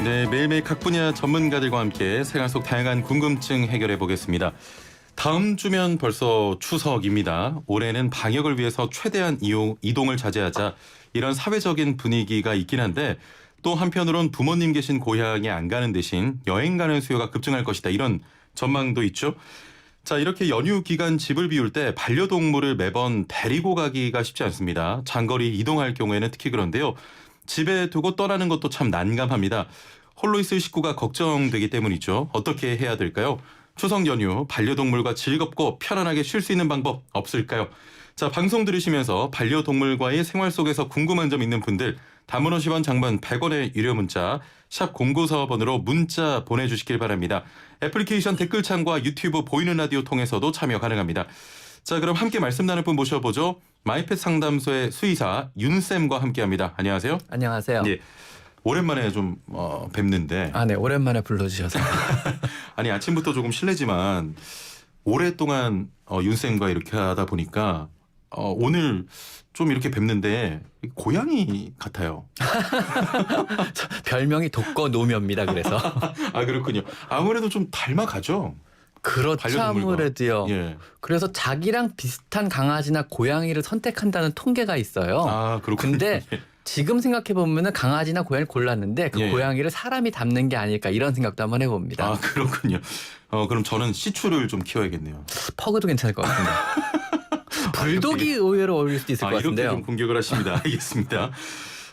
네, 매일매일 각 분야 전문가들과 함께 생활 속 다양한 궁금증 해결해 보겠습니다. 다음 주면 벌써 추석입니다. 올해는 방역을 위해서 최대한 이동을 자제하자 이런 사회적인 분위기가 있긴 한데 또 한편으론 부모님 계신 고향에 안 가는 대신 여행 가는 수요가 급증할 것이다. 이런 전망도 있죠. 자, 이렇게 연휴 기간 집을 비울 때 반려동물을 매번 데리고 가기가 쉽지 않습니다. 장거리 이동할 경우에는 특히 그런데요. 집에 두고 떠나는 것도 참 난감합니다. 홀로 있을 식구가 걱정되기 때문이죠. 어떻게 해야 될까요? 추석 연휴 반려동물과 즐겁고 편안하게 쉴 수 있는 방법 없을까요? 자, 방송 들으시면서 반려동물과의 생활 속에서 궁금한 점 있는 분들 단문 50원, 장문 100원의 유료 문자 샵 0945번으로 문자 보내주시길 바랍니다. 애플리케이션 댓글창과 유튜브 보이는 라디오 통해서도 참여 가능합니다. 자, 그럼 함께 말씀 나눌 분 모셔보죠. 마이펫 상담소의 수의사 윤쌤과 함께합니다. 안녕하세요. 안녕하세요. 예, 오랜만에 좀 뵙는데. 네, 오랜만에 불러주셔서. 아니, 아침부터 조금 실례지만 오랫동안 윤쌤과 이렇게 하다 보니까 오늘 좀 이렇게 뵙는데 고양이 같아요. 별명이 독거노묘입니다. 그래서. 아, 그렇군요. 아무래도 좀 닮아가죠. 그렇죠. 반려동물과. 아무래도요. 예. 그래서 자기랑 비슷한 강아지나 고양이를 선택한다는 통계가 있어요. 아, 그렇군요. 근데 예. 지금 생각해 보면은 강아지나 고양이를 골랐는데 그 예. 고양이를 사람이 닮는 게 아닐까 이런 생각도 한번 해봅니다. 아, 그렇군요. 그럼 저는 시추를 좀 키워야겠네요. 퍼그도 괜찮을 것 같은데. 불독이 의외로 어울릴 수도 있을 것 이렇게 같은데요. 좀 공격을 하십니다. 알겠습니다.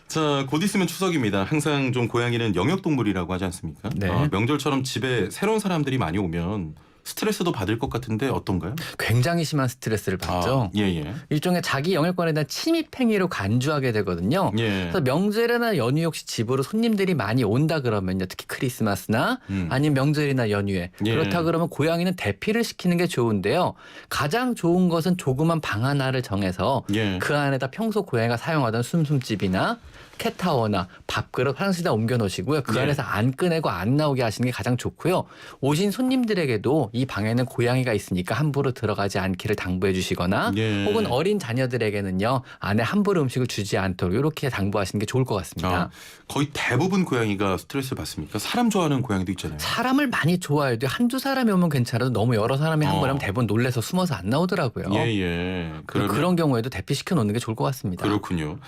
자, 곧 있으면 추석입니다. 항상 좀 고양이는 영역동물이라고 하지 않습니까? 네. 명절처럼 집에 새로운 사람들이 많이 오면 스트레스도 받을 것 같은데 어떤가요? 굉장히 심한 스트레스를 받죠. 예. 일종의 자기 영역권에 대한 침입 행위로 간주하게 되거든요. 예. 그래서 명절이나 연휴 혹시 집으로 손님들이 많이 온다 그러면요. 특히 크리스마스나 아니면 명절이나 연휴에 예. 그렇다 그러면 고양이는 대피를 시키는 게 좋은데요. 가장 좋은 것은 조그만 방 하나를 정해서 예. 그 안에다 평소 고양이가 사용하던 숨숨집이나 캣타워나 밥그릇, 화장실에다 옮겨 놓으시고요. 그 예. 안에서 안 꺼내고 안 나오게 하시는 게 가장 좋고요. 오신 손님들에게도 이 방에는 고양이가 있으니까 함부로 들어가지 않기를 당부해 주시거나 예. 혹은 어린 자녀들에게는요. 안에 함부로 음식을 주지 않도록 이렇게 당부하시는 게 좋을 것 같습니다. 거의 대부분 고양이가 스트레스를 받습니까? 사람 좋아하는 고양이도 있잖아요. 사람을 많이 좋아해도 한두 사람이 오면 괜찮아도 너무 여러 사람이 한 번 하면 대부분 놀래서 숨어서 안 나오더라고요. 예. 그런 경우에도 대피시켜 놓는 게 좋을 것 같습니다. 그렇군요.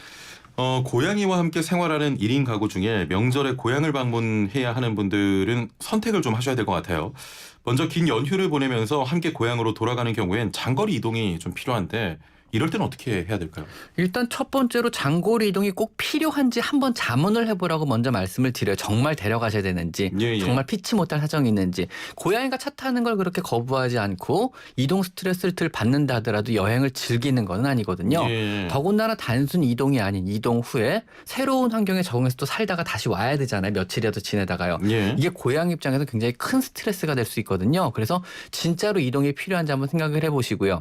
고양이와 함께 생활하는 1인 가구 중에 명절에 고향을 방문해야 하는 분들은 선택을 좀 하셔야 될 것 같아요. 먼저 긴 연휴를 보내면서 함께 고향으로 돌아가는 경우엔 장거리 이동이 좀 필요한데 이럴 때는 어떻게 해야 될까요? 일단 첫 번째로 장거리 이동이 꼭 필요한지 한번 자문을 해보라고 먼저 말씀을 드려요. 정말 데려가셔야 되는지 예. 정말 피치 못할 사정이 있는지 고양이가 차 타는 걸 그렇게 거부하지 않고 이동 스트레스를 덜 받는다 하더라도 여행을 즐기는 건 아니거든요. 예. 더군다나 단순 이동이 아닌 이동 후에 새로운 환경에 적응해서 또 살다가 다시 와야 되잖아요. 며칠이라도 지내다가요. 예. 이게 고양이 입장에서 굉장히 큰 스트레스가 될 수 있거든요. 그래서 진짜로 이동이 필요한지 한번 생각을 해보시고요.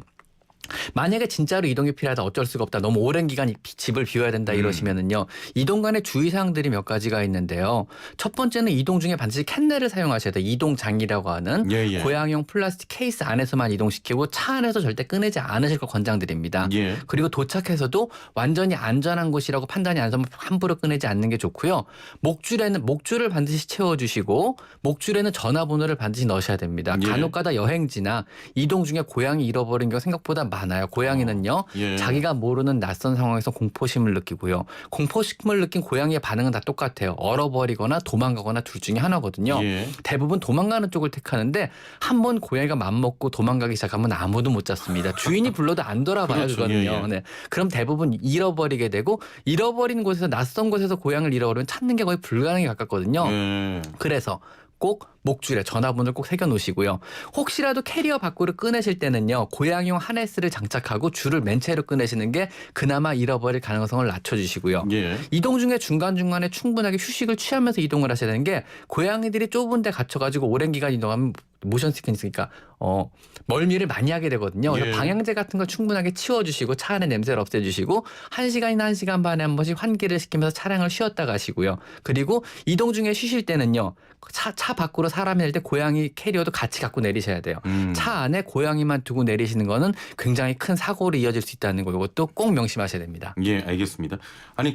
만약에 진짜로 이동이 필요하다 어쩔 수가 없다 너무 오랜 기간 집을 비워야 된다 이러시면은요 이동 간의 주의사항들이 몇 가지가 있는데요. 첫 번째는 이동 중에 반드시 캔넬을 사용하셔야 돼요. 이동장이라고 하는 예. 고양이용 플라스틱 케이스 안에서만 이동시키고 차 안에서 절대 꺼내지 않으실 거 권장드립니다. 예. 그리고 도착해서도 완전히 안전한 곳이라고 판단이 안 서면 함부로 꺼내지 않는 게 좋고요. 목줄을 반드시 채워주시고 목줄에는 전화번호를 반드시 넣으셔야 됩니다. 예. 간혹가다 여행지나 이동 중에 고양이 잃어버린 경우 생각보다 많아요. 고양이는요. 예. 자기가 모르는 낯선 상황에서 공포심을 느끼고요. 공포심을 느낀 고양이의 반응은 다 똑같아요. 얼어버리거나 도망가거나 둘 중에 하나거든요. 예. 대부분 도망가는 쪽을 택하는데 한 번 고양이가 맘먹고 도망가기 시작하면 아무도 못 잡습니다. 주인이 불러도 안 돌아봐요. 그렇죠. 그거는요. 예. 네. 그럼 대부분 잃어버리게 되고 잃어버린 곳에서 낯선 곳에서 고양이를 잃어버리면 찾는 게 거의 불가능에 가깝거든요. 예. 그래서 꼭 목줄에 전화번호를 꼭 새겨 놓으시고요. 혹시라도 캐리어 밖으로 꺼내실 때는요. 고양이용 하네스를 장착하고 줄을 맨체로 꺼내시는 게 그나마 잃어버릴 가능성을 낮춰주시고요. 예. 이동 중에 중간중간에 충분하게 휴식을 취하면서 이동을 하셔야 되는 게 고양이들이 좁은 데 갇혀가지고 오랜 기간 이동하면 모션 시크니까 멀미를 많이 하게 되거든요. 그래서 예. 방향제 같은 걸 충분하게 치워주시고 차 안에 냄새를 없애주시고 1시간이나 1시간 반에 한 번씩 환기를 시키면서 차량을 쉬었다 가시고요. 그리고 이동 중에 쉬실 때는요. 차 밖으로 사람이 낼 때 고양이 캐리어도 같이 갖고 내리셔야 돼요. 차 안에 고양이만 두고 내리시는 거는 굉장히 큰 사고로 이어질 수 있다는 거 이것도 꼭 명심하셔야 됩니다. 예, 알겠습니다. 아니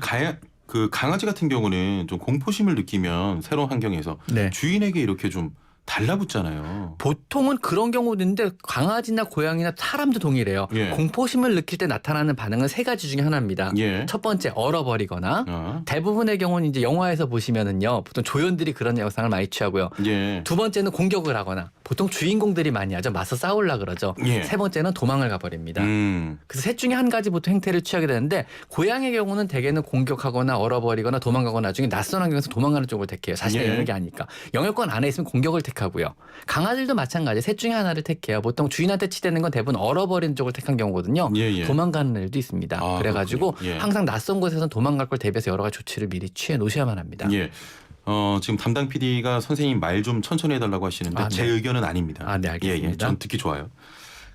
그 강아지 같은 경우는 좀 공포심을 느끼면 새로운 환경에서 네. 주인에게 이렇게 좀 달라붙잖아요. 보통은 그런 경우도 있는데 강아지나 고양이나 사람도 동일해요. 예. 공포심을 느낄 때 나타나는 반응은 세 가지 중에 하나입니다. 예. 첫 번째 얼어버리거나 아, 대부분의 경우는 이제 영화에서 보시면은요. 보통 조연들이 그런 영상을 많이 취하고요. 예. 두 번째는 공격을 하거나 보통 주인공들이 많이 하죠. 맞서 싸우려 그러죠. 예. 세 번째는 도망을 가버립니다. 음. 그래서 셋 중에 한 가지 보통 행태를 취하게 되는데 고양이의 경우는 대개는 공격하거나 얼어버리거나 도망가거나 나중에 낯선 환경에서 도망가는 쪽을 택해요. 자신의 예. 영역이 아니까. 영역권 안에 있으면 공격을 택하고요. 강아지들도 마찬가지. 셋 중에 하나를 택해요. 보통 주인한테 치대는 건 대부분 얼어버리는 쪽을 택한 경우거든요. 예, 예. 도망가는 일도 있습니다. 아, 그래가지고 그렇군요. 예. 항상 낯선 곳에서는 도망갈 걸 대비해서 여러 가지 조치를 미리 취해 놓으셔야만 합니다. 예. 지금 담당 PD가 선생님 말 좀 천천히 해달라고 하시는데 아, 네. 제 의견은 아닙니다. 아, 네, 알겠습니다. 예, 예. 전 듣기 좋아요.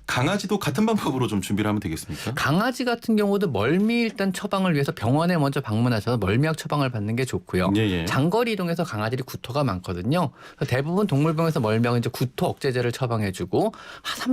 강아지도 같은 방법으로 좀 준비를 하면 되겠습니까? 강아지 같은 경우도 멀미 일단 처방을 위해서 병원에 먼저 방문하셔서 멀미약 처방을 받는 게 좋고요. 예, 예. 장거리 이동해서 강아지들이 구토가 많거든요. 그래서 대부분 동물병원에서 멀미약은 이제 구토 억제제를 처방해주고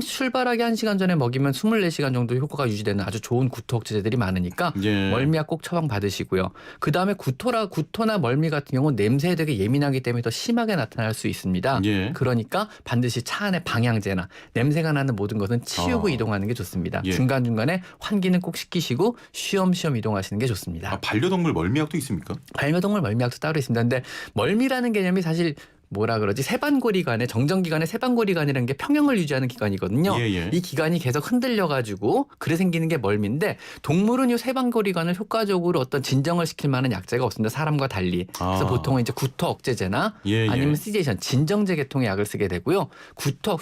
출발하기 1시간 전에 먹이면 24시간 정도 효과가 유지되는 아주 좋은 구토 억제제들이 많으니까 예. 멀미약 꼭 처방 받으시고요. 그 다음에 구토나 멀미 같은 경우는 냄새에 되게 예민하기 때문에 더 심하게 나타날 수 있습니다. 예. 그러니까 반드시 차 안에 방향제나 냄새가 나는 모든 것은 치우고 이동하는 게 좋습니다. 예. 중간중간에 환기는 꼭 시키시고 쉬엄쉬엄 이동하시는 게 좋습니다. 아, 반려동물 멀미약도 있습니까? 반려동물 멀미약도 따로 있습니다. 근데 멀미라는 개념이 사실 뭐라 그러지? 세반고리관의 정전기관의 세반고리관이라는 게 평형을 유지하는 기관이거든요. 예, 예. 이 기관이 계속 흔들려가지고 그래 생기는 게 멀미인데 동물은 이 세반고리관을 효과적으로 어떤 진정을 시킬 만한 약제가 없습니다. 사람과 달리. 그래서 아. 보통은 이제 구토 억제제나 예, 예. 아니면 시제이션 진정제 계통의 약을 쓰게 되고요.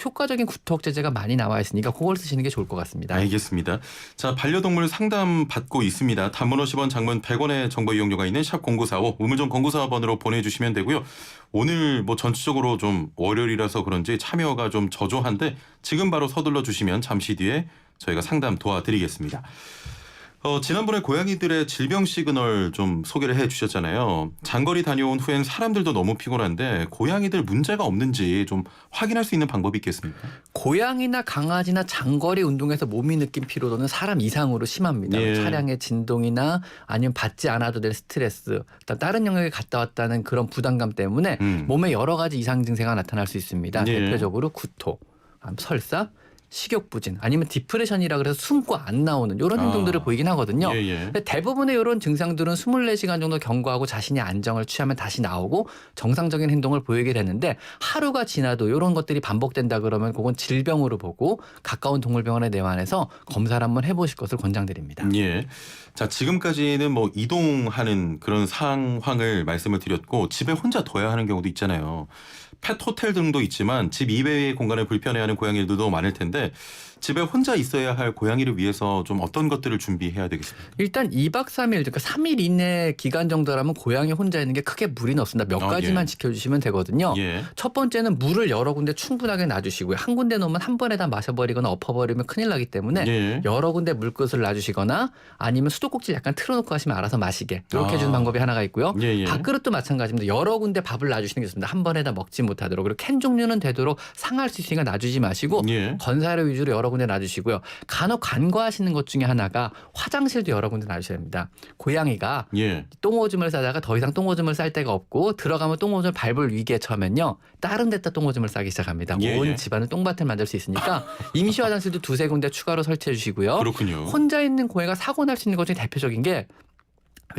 효과적인 구토 억제제가 많이 나와 있으니까 그걸 쓰시는 게 좋을 것 같습니다. 알겠습니다. 자, 반려동물 상담 받고 있습니다. 단문 50원, 장문 100원의 정보 이용료가 있는 샵 0945 우물정 0945번으로 보내주시면 되고요. 오늘 뭐 전체적으로 좀 월요일이라서 그런지 참여가 좀 저조한데 지금 바로 서둘러 주시면 잠시 뒤에 저희가 상담 도와드리겠습니다. 지난번에 고양이들의 질병 시그널 좀 소개를 해 주셨잖아요. 장거리 다녀온 후엔 사람들도 너무 피곤한데 고양이들 문제가 없는지 좀 확인할 수 있는 방법이 있겠습니까? 고양이나 강아지나 장거리 운동에서 몸이 느낀 피로도는 사람 이상으로 심합니다. 예. 차량의 진동이나 아니면 받지 않아도 될 스트레스, 다른 영역에 갔다 왔다는 그런 부담감 때문에 몸에 여러 가지 이상 증세가 나타날 수 있습니다. 예. 대표적으로 구토, 설사, 식욕부진 아니면 디프레션이라 그래서 숨고 안 나오는 이런 행동들을 보이긴 하거든요. 예, 예. 근데 대부분의 이런 증상들은 24시간 정도 경과하고 자신이 안정을 취하면 다시 나오고 정상적인 행동을 보이게 되는데 하루가 지나도 이런 것들이 반복된다 그러면 그건 질병으로 보고 가까운 동물병원에 내원해서 검사를 한번 해보실 것을 권장드립니다. 예. 자, 지금까지는 뭐 이동하는 그런 상황을 말씀을 드렸고 집에 혼자 둬야 하는 경우도 있잖아요. 펫 호텔 등도 있지만 집 이외의 공간을 불편해하는 고양이들도 많을 텐데 집에 혼자 있어야 할 고양이를 위해서 좀 어떤 것들을 준비해야 되겠습니까? 일단 2박 3일, 그러니까 3일 이내 기간 정도라면 고양이 혼자 있는 게 크게 무리는 없습니다. 몇 아, 가지만 예. 지켜주시면 되거든요. 예. 첫 번째는 물을 여러 군데 충분하게 놔주시고요. 한 군데 놓으면 한 번에 다 마셔버리거나 엎어버리면 큰일 나기 때문에 예. 여러 군데 물그릇을 놔주시거나 아니면 수도꼭지를 약간 틀어놓고 하시면 알아서 마시게 이렇게 해주는 방법이 하나가 있고요. 예, 예. 밥그릇도 마찬가지입니다. 여러 군데 밥을 놔주시는 게 좋습니다. 한 번에 다 먹지 못하도록. 그리고 캔 종류는 되도록 상할 수 있으니까 놔주지 마시고 예. 건사료 위주로 여러 군데 놔주시고요. 간혹 간과하시는 것 중에 하나가 화장실도 여러 군데 놔주셔야 됩니다. 고양이가 예. 똥오줌을 싸다가 더 이상 똥오줌을 쌀 데가 없고 들어가면 똥오줌을 밟을 위기에 처하면요. 다른 데다 똥오줌을 싸기 시작합니다. 예, 온 예. 집안을 똥밭을 만들 수 있으니까 임시 화장실도 2-3군데 추가로 설치해 주시고요. 그렇군요. 혼자 있는 고양이가 사고 날 수 있는 것 중에 대표적인 게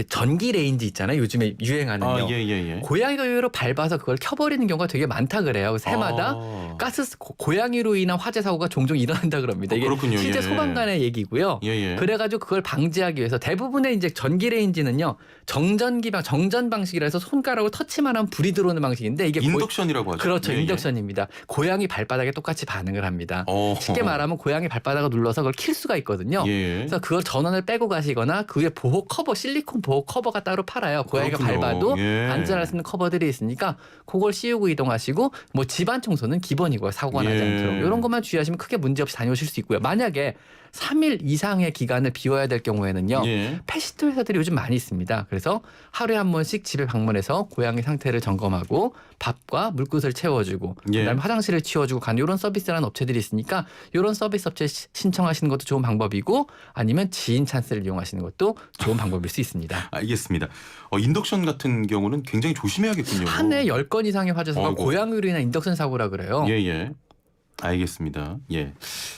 전기 레인지 있잖아요. 요즘에 유행하는요. 아, 예, 예, 예. 고양이가 의외로 밟아서 그걸 켜버리는 경우가 되게 많다 그래요. 새마다 고양이로 인한 화재 사고가 종종 일어난다 그럽니다. 이게 그렇군요. 실제 예. 소방관의 얘기고요. 예, 예. 그래가지고 그걸 방지하기 위해서 대부분의 이제 전기 레인지는요 정전 방식이라 해서 손가락으로 터치만 하면 불이 들어오는 방식인데 이게 인덕션이라고 하죠. 그렇죠. 예, 예. 인덕션입니다. 고양이 발바닥에 똑같이 반응을 합니다. 쉽게 어허. 말하면 고양이 발바닥을 눌러서 그걸 킬 수가 있거든요. 예. 그래서 그걸 전원을 빼고 가시거나 그 위에 보호 커버, 실리콘 보호 커버가 따로 팔아요. 고양이가 그렇군요. 밟아도 예. 안전할 수 있는 커버들이 있으니까 그걸 씌우고 이동하시고 뭐 집안 청소는 기본이고요. 사고가 나지 예. 않도록 이런 것만 주의하시면 크게 문제 없이 다녀오실 수 있고요. 만약에 3일 이상의 기간을 비워야 될 경우에는요. 예. 패시트 회사들이 요즘 많이 있습니다. 그래서 하루에 한 번씩 집에 방문해서 고양이 상태를 점검하고 밥과 물끝을 채워주고 예. 그다음에 화장실을 치워주고 가는 이런 서비스라는 업체들이 있으니까 이런 서비스 업체 신청하시는 것도 좋은 방법이고 아니면 지인 찬스를 이용하시는 것도 좋은 방법일 수 있습니다. 알겠습니다. 인덕션 같은 경우는 굉장히 조심해야겠군요. 한 해에 10건 이상의 화재소가 아이고. 고양이로 인한 인덕션 사고라 그래요. 예. 알겠습니다. 예.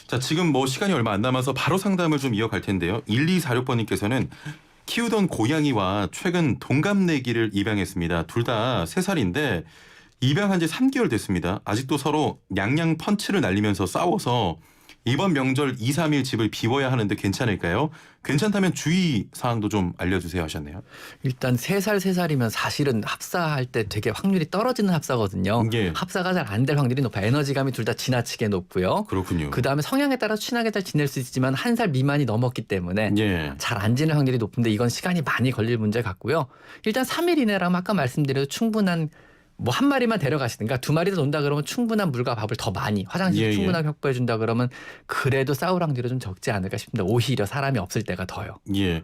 자, 지금 뭐 시간이 얼마 안 남아서 바로 상담을 좀 이어갈 텐데요. 1246번님께서는 키우던 고양이와 최근 동갑내기를 입양했습니다. 둘 다 3살인데 입양한 지 3개월 됐습니다. 아직도 서로 냥냥 펀치를 날리면서 싸워서 이번 명절 2, 3일 집을 비워야 하는데 괜찮을까요? 괜찮다면 주의 사항도 좀 알려주세요 하셨네요. 일단 3살이면 사실은 합사할 때 되게 확률이 떨어지는 합사거든요. 예. 합사가 잘 안 될 확률이 높아요. 에너지감이 둘 다 지나치게 높고요. 그렇군요. 그다음에 성향에 따라 친하게 잘 지낼 수 있지만 1살 미만이 넘었기 때문에 예. 잘 안 지낼 확률이 높은데 이건 시간이 많이 걸릴 문제 같고요. 일단 3일 이내라면 아까 말씀드려도 충분한 뭐 한 마리만 데려가시든가 2마리 더 논다 그러면 충분한 물과 밥을 더 많이 화장실 예. 충분하게 확보해 준다 그러면 그래도 싸울 확률이 좀 적지 않을까 싶습니다. 오히려 사람이 없을 때가 더요. 예.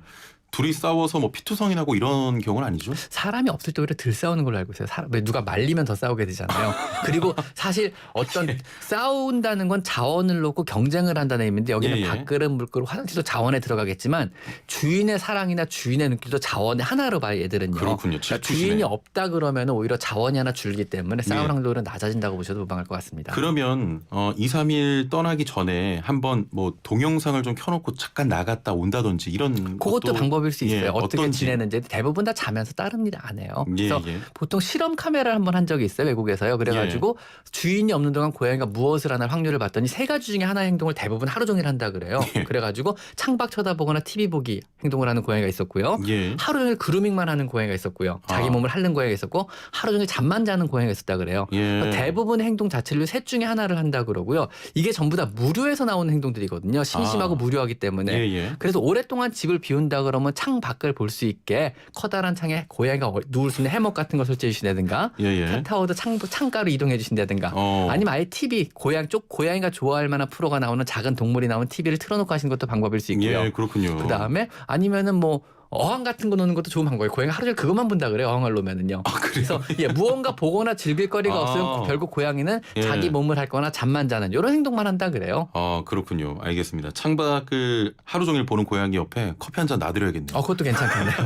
둘이 싸워서 뭐 피투성이 나고 이런 경우는 아니죠? 사람이 없을 때 오히려 덜 싸우는 걸로 알고 있어요. 왜 누가 말리면 더 싸우게 되잖아요. 그리고 사실 어떤 싸운다는 건 자원을 놓고 경쟁을 한다는 의미인데 여기는 예. 밥그릇, 물그릇, 화장실도 자원에 들어가겠지만 주인의 사랑이나 주인의 눈길도 자원의 하나로 봐요. 얘들은요. 그렇군요. 그러니까 질투시네. 주인이 없다 그러면 오히려 자원이 하나 줄기 때문에 싸울 예. 확률은 낮아진다고 보셔도 무방할 것 같습니다. 그러면 2, 3일 떠나기 전에 한번 뭐 동영상을 좀 켜놓고 잠깐 나갔다 온다든지 이런 그것도 것도 방법일 수 있어요. 예, 어떻게 어떤지. 지내는지 대부분 다 자면서 다른 일 안 해요. 예, 그래서 예. 보통 실험 카메라를 한번 한 적이 있어요. 외국에서요. 그래가지고 주인이 없는 동안 고양이가 무엇을 하나 확률을 봤더니 3가지 중에 하나의 행동을 대부분 하루 종일 한다 그래요. 예. 그래가지고 창밖 쳐다보거나 TV 보기 행동을 하는 고양이가 있었고요. 예. 하루 종일 그루밍만 하는 고양이가 있었고요. 자기 아. 몸을 핥는 고양이가 있었고 하루 종일 잠만 자는 고양이가 있었다 그래요. 예. 대부분의 행동 자체를 셋 중에 하나를 한다 그러고요. 이게 전부 다 무료에서 나오는 행동들이거든요. 심심하고 아. 무료하기 때문에. 예. 그래서 오랫동안 집을 비운다 그러면 창 밖을 볼 수 있게 커다란 창에 고양이가 누울 수 있는 해먹 같은 걸 설치해 주신다든가 예. 캣타워도 창가로 이동해 주신다든가 아니면 아예 TV 고양이가 좋아할 만한 프로가 나오는 작은 동물이 나오는 TV를 틀어놓고 하시는 것도 방법일 수 있고요. 예, 그렇군요. 그다음에 아니면은 뭐 어항 같은 거 노는 것도 좋은 방법이에요. 고양이가 하루 종일 그것만 본다 그래요. 어항을 놓으면은요. 그래서 무언가 보거나 즐길 거리가 없으면 결국 고양이는 예. 자기 몸을 할 거나 잠만 자는 이런 행동만 한다 그래요. 그렇군요. 알겠습니다. 창밖을 하루 종일 보는 고양이 옆에 커피 한 잔 놔드려야겠네요. 그것도 괜찮겠네요.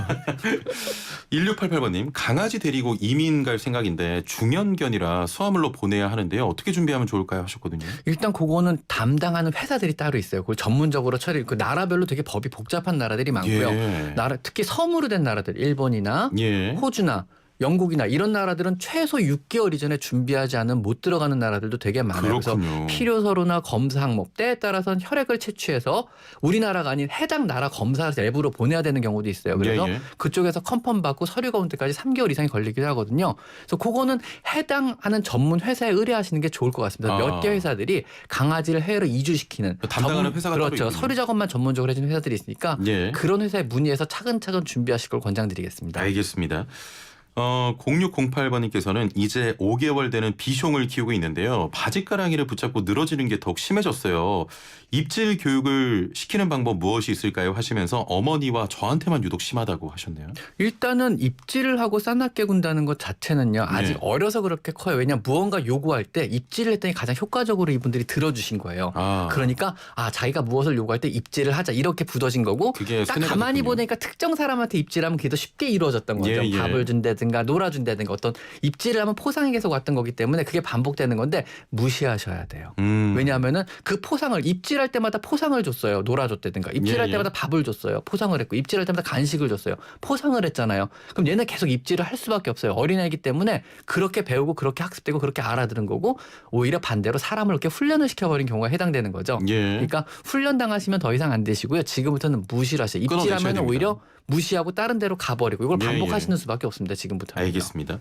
1688번님, 강아지 데리고 이민 갈 생각인데 중형견이라 수화물로 보내야 하는데요. 어떻게 준비하면 좋을까요? 하셨거든요. 일단 그거는 담당하는 회사들이 따로 있어요. 그걸 전문적으로 그 나라별로 되게 법이 복잡한 나라들이 많고요. 예. 특히 섬으로 된 나라들, 일본이나 예. 호주나 영국이나 이런 나라들은 최소 6개월 이전에 준비하지 않으면 못 들어가는 나라들도 되게 많아요. 그렇군요. 그래서 필요 서류나 검사 항목, 때에 따라서는 혈액을 채취해서 우리나라가 아닌 해당 나라 검사 랩으로 보내야 되는 경우도 있어요. 그래서 예. 그쪽에서 컨펌 받고 서류가 올 때까지 3개월 이상이 걸리기도 하거든요. 그래서 그거는 해당하는 전문 회사에 의뢰하시는 게 좋을 것 같습니다. 몇 개 회사들이 강아지를 해외로 이주시키는 담당하는 회사가 따로 그렇죠. 있군요. 서류 작업만 전문적으로 해주는 회사들이 있으니까 예. 그런 회사에 문의해서 차근차근 준비하실 걸 권장드리겠습니다. 알겠습니다. 0608번님께서는 이제 5개월 되는 비숑을 키우고 있는데요. 바지가랑이를 붙잡고 늘어지는 게 더욱 심해졌어요. 입질 교육을 시키는 방법 무엇이 있을까요? 하시면서 어머니와 저한테만 유독 심하다고 하셨네요. 일단은 입질을 하고 싸납게 군다는 것 자체는요. 아직 네. 어려서 그렇게 커요. 왜냐하면 무언가 요구할 때 입질을 했더니 가장 효과적으로 이분들이 들어주신 거예요. 그러니까 자기가 무엇을 요구할 때 입질을 하자 이렇게 굳어진 거고 그게 딱 세뇌가 가만히 됐군요. 보니까 특정 사람한테 입질하면 그게 더 쉽게 이루어졌던 거죠. 예. 밥을 준다든가 놀아준다든가 어떤 입질을 하면 포상이 계속 왔던 거기 때문에 그게 반복되는 건데 무시하셔야 돼요. 왜냐하면은 그 포상을 입질할 때마다 포상을 줬어요. 놀아줬다든가 입질할 예. 때마다 밥을 줬어요. 포상을 했고 입질할 때마다 간식을 줬어요. 포상을 했잖아요. 그럼 얘는 계속 입질을 할 수밖에 없어요. 어린아이기 때문에 그렇게 배우고 그렇게 학습되고 그렇게 알아들은 거고 오히려 반대로 사람을 이렇게 훈련을 시켜버린 경우가 해당되는 거죠. 예. 그러니까 훈련 당하시면 더 이상 안 되시고요. 지금부터는 무시를 하세요. 끊어내셔야 입질하면 됩니다. 오히려 무시하고 다른 데로 가버리고 이걸 예, 반복하시는 수밖에 없습니다. 지금부터. 알겠습니다.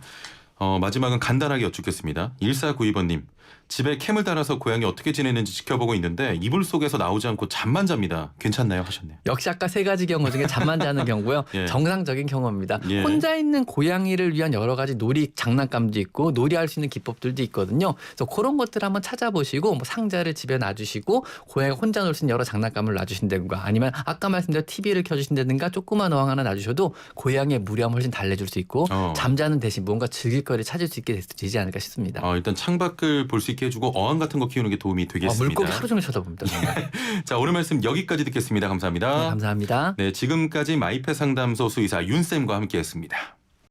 마지막은 간단하게 여쭙겠습니다. 1492번님. 집에 캠을 달아서 고양이 어떻게 지내는지 지켜보고 있는데 이불 속에서 나오지 않고 잠만 잡니다. 괜찮나요? 하셨네요. 역시 아까 세 가지 경우 중에 잠만 자는 경우고요. 예. 정상적인 경우입니다. 예. 혼자 있는 고양이를 위한 여러 가지 놀이 장난감도 있고 놀이할 수 있는 기법들도 있거든요. 그래서 그런 것들 한번 찾아보시고 뭐 상자를 집에 놔주시고 고양이가 혼자 놀 수 있는 여러 장난감을 놔주신다든가 아니면 아까 말씀드린 TV를 켜주신다든가 조그만 어항 하나 놔주셔도 고양이의 무리함 훨씬 달래줄 수 있고 잠자는 대신 뭔가 즐길 거리를 찾을 수 있게 되지 않을까 싶습니다. 일단 창밖을 볼 수 있게 해주고 어항 같은 거 키우는 게 도움이 되겠습니다. 물고기 하루 종일 쳐다봅니다. 정말. 자, 오늘 말씀 여기까지 듣겠습니다. 감사합니다. 네, 감사합니다. 네, 지금까지 마이펫 상담소 수의사 윤쌤과 함께했습니다.